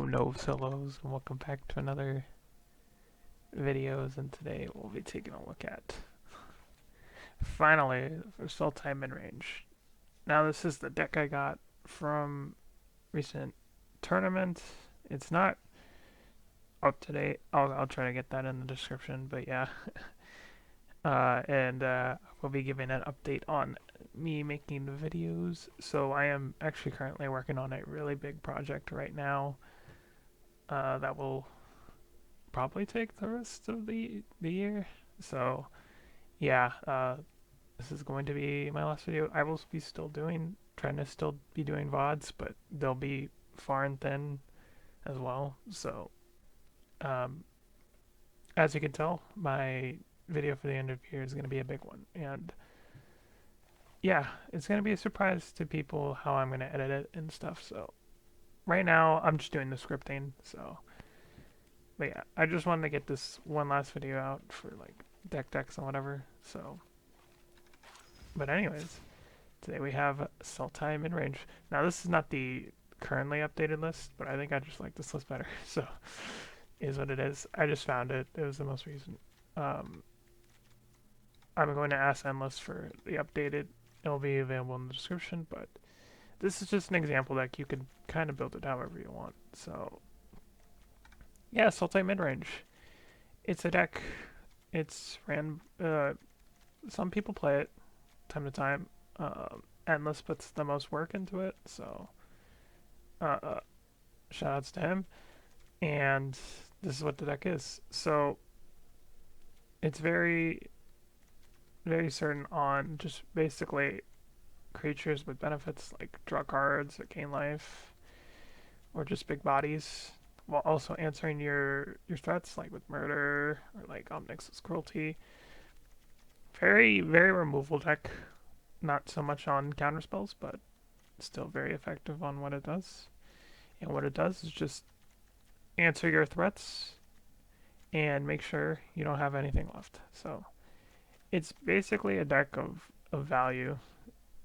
No solos, and welcome back to another videos. And today we'll be taking a look at finally for Saultai Midrange. Now this is the deck I got from recent tournament. It's not up to date. I'll try to get that in the description. But yeah, and we'll be giving an update on me making the videos. So I am actually currently working on a really big project right now. That will probably take the rest of the year. So yeah, this is going to be my last video. I will be trying to still be doing VODs, but they'll be far and thin as well. So um, as you can tell, my video for the end of the year is going to be a big one, and yeah, it's going to be a surprise to people how I'm going to edit it and stuff. So right now I'm just doing the scripting. So but yeah, I just wanted to get this one last video out for like decks and whatever. So, but anyways, today we have Saultai Midrange. Now this is not the currently updated list, but I think I just like this list better. So, is what it is. I just found it. It was the most recent. Um, I'm going to ask Endless for the updated. It'll be available in the description, but this is just an example deck. You can kind of build it however you want. So, yeah, Saultai Midrange. It's a deck. It's ran. Some people play it time to time. Endless puts the most work into it, so uh, uh, shout outs to him. And this is what the deck is. So it's very certain on just basically creatures with benefits like draw cards, or gain life, or just big bodies, while also answering your threats like with murder or like Omnix's cruelty. Very removal deck. Not so much on counter spells, but still very effective on what it does. And what it does is just answer your threats and make sure you don't have anything left. So it's basically a deck of value.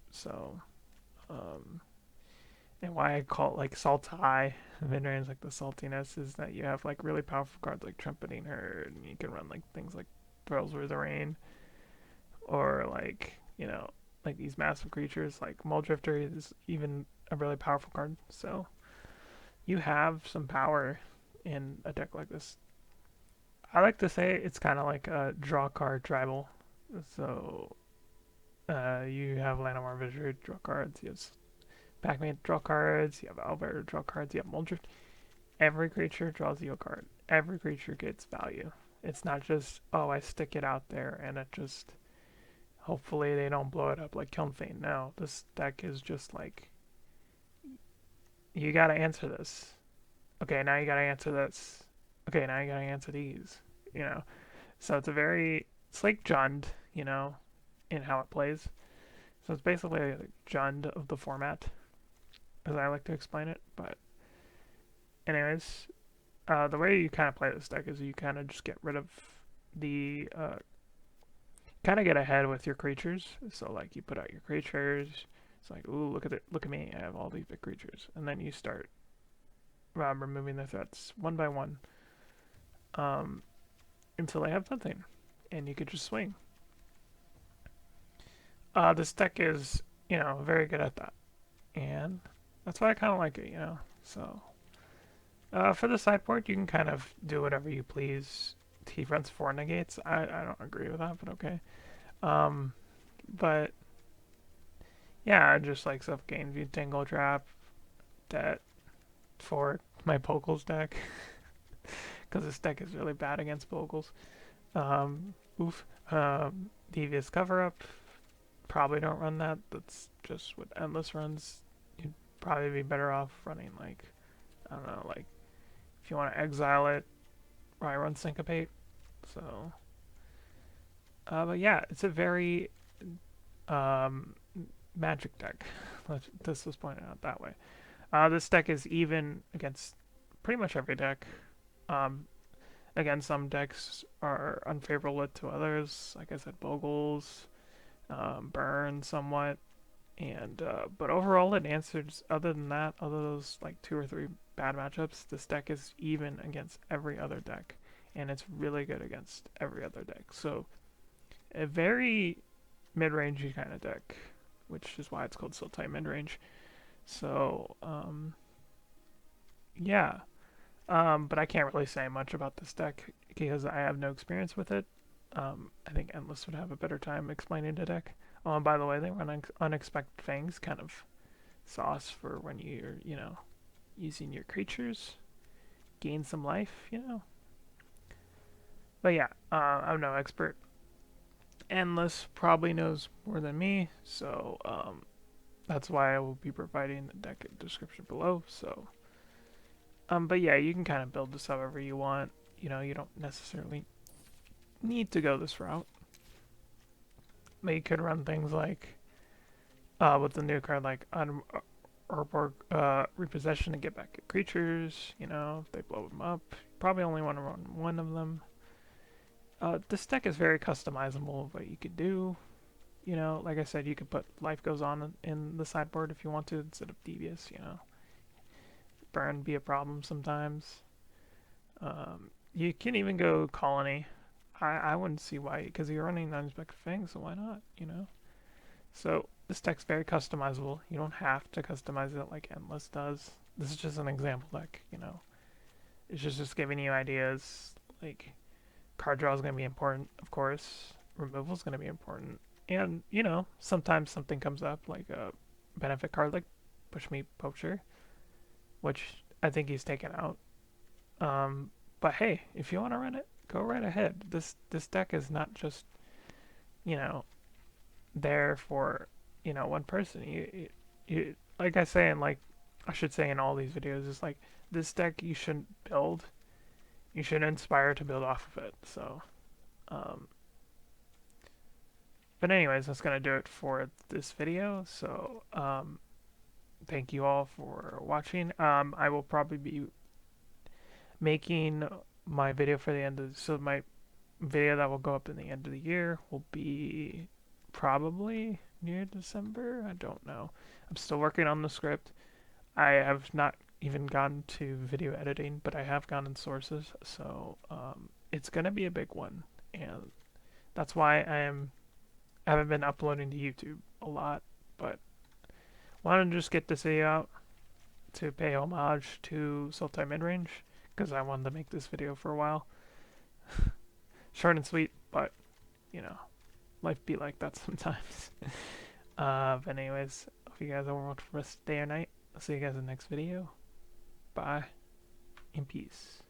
So and why I call it like Saultai Midrange, like the saltiness, is that you have like really powerful cards like Trumpeting Herd, and you can run like things like Thrills with the Rain, or like like these massive creatures like Muldrifter is even a really powerful card. So you have some power in a deck like this. I like to say it's kind of like a draw card tribal. So you have Llanowar Vizier draw cards, you have Pac-Man draw cards, you have Albert draw cards, you have Muldrift. Every creature draws you a card. Every creature gets value. It's not just, oh, I stick it out there and it just, hopefully they don't blow it up like Kiln Feint. No, this deck is just like, you gotta answer this. Okay, now you gotta answer this. Okay, now you gotta answer these. You know, so it's like Jund, in how it plays. So it's basically a Jund of the format, as I like to explain it. But anyways, the way you kind of play this deck is you kind of just get rid of the kind of get ahead with your creatures. So like you put out your creatures. It's like, ooh, look at me, I have all these big creatures, and then you start removing the threats one by one um, until they have nothing, and you could just swing. This deck is, very good at that, and that's why I kind of like it, So for the sideboard, you can kind of do whatever you please. He runs 4 negates. I don't agree with that, but okay. Um, but yeah, I just like Suffocating View, Tangle Trap, that for my Pokals deck, because this deck is really bad against Pokals. Oof. Devious Cover Up. Probably don't run that. That's just what Endless runs. You'd probably be better off running like, I don't know, like if you want to exile it, probably run Syncopate. So, but yeah, it's a very um, magic deck. This was pointed out that way. This deck is even against pretty much every deck. Um, Again, some decks are unfavorable to others. Like I said, Bogles, Burn somewhat, and but overall it answers. Other than that, other those like 2 or 3 bad matchups, this deck is even against every other deck, and it's really good against every other deck. So a very mid-rangey kind of deck, which is why it's called Saultai Midrange. So yeah, but I can't really say much about this deck because I have no experience with it. I think Endless would have a better time explaining the deck. Oh, and by the way, they run Unexpected Fangs, kind of sauce for when you're, using your creatures, gain some life. But yeah, I'm no expert. Endless probably knows more than me, so that's why I will be providing the deck description below. So, but yeah, you can kind of build this however you want. You don't necessarily need to go this route. But you could run things like, with the new card like Urborg Repossession to get back at creatures. If they blow them up, probably only want to run one of them. This deck is very customizable of what you could do. Like I said, you could put Life Goes On in the sideboard if you want to instead of Devious. Burn be a problem sometimes. You can even go Colony. I wouldn't see why, because you're running Unexpected Fang, so why not? So this deck's very customizable. You don't have to customize it like Endless does. This is just an example deck. It's just giving you ideas. Like, card draw is going to be important, of course. Removal is going to be important. And, sometimes something comes up, like a benefit card like Push Me Poacher, which I think he's taken out. But hey, if you want to run it, go right ahead. This deck is not just, you know, there for, one person. You like I say, and like I should say in all these videos, is like this deck you shouldn't build. You should inspire to build off of it. So, um, but anyways, that's gonna do it for this video. So, thank you all for watching. I will probably be making my video for the end of so my video that will go up in the end of the year will be probably near December. I don't know. I'm still working on the script. I have not even gotten to video editing, but I have gone in sources, so it's gonna be a big one, and that's why I haven't been uploading to YouTube a lot, but wanted to just get this video out to pay homage to Saultai Midrange because I wanted to make this video for a while. Short and sweet, but life be like that sometimes. But anyways, hope you guys have a wonderful rest of the day or night. I'll see you guys in the next video. Bye, and peace.